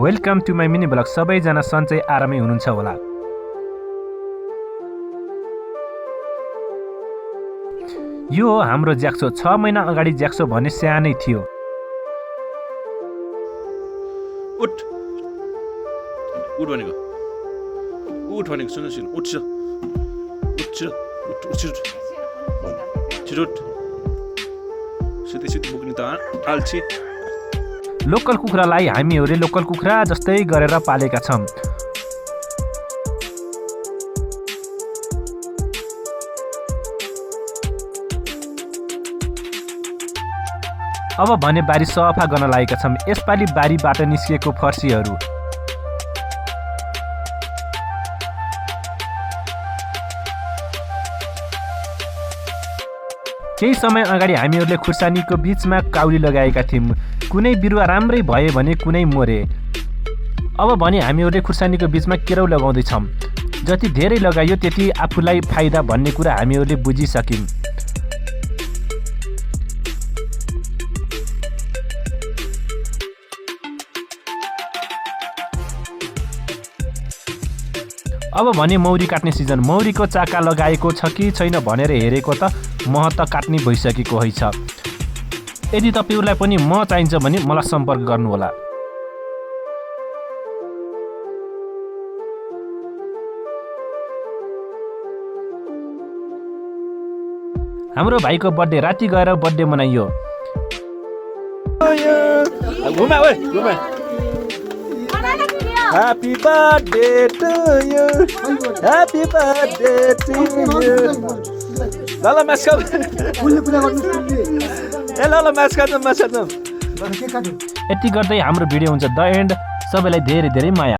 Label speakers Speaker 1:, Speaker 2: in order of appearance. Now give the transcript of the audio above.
Speaker 1: Welcome to my mini vlog. सबैजना सन्चै आरामै हुनुहुन्छ होला। यो हो हाम्रो ज्याक्सो। 6 महिना अगाडि ज्याक्सो भने सानै थियो।
Speaker 2: उठ उठ भनेको सुन उठ छिटो सिधै बोक्ने त आल्छी।
Speaker 1: लोकल कुखुरालाई हामीहरूले लोकल कुखुरा जस्तै गरेर पालेका छौँ। अब भने बारी सफा गर्न लागेका छौँ। यसपालि बारीबाट निस्किएको फर्सीहरू केही समय अगाडि हामीहरूले खुर्सानीको बीचमा काउली लगाएका थियौँ। कुनै बिरुवा राम्रै भए भने कुनै मरे। अब भने हामीहरूले खुर्सानीको बीचमा केराउ लगाउँदैछौँ। जति धेरै लगाइयो त्यति आफूलाई फाइदा भन्ने कुरा हामीहरूले बुझिसक्यौँ। अब भने मौरी काट्ने सिजन। मौरीको चाका लगाएको छ कि छैन भनेर हेरेको त मह त काट्ने भइसकेको हैछ। यदि तपाईहरुलाई पनि मह चाहिन्छ भने मलाई सम्पर्क गर्नुहोला। हाम्रो भाइको बर्थडे राति गएर बर्थडे मनाइयो।
Speaker 2: Happy birthday to you. Happy birthday to you. Lala maska. Lala maska
Speaker 1: यति गर्दै हाम्रो भिडियो हुन्छ द एन्ड। सबैलाई धेरै धेरै माया।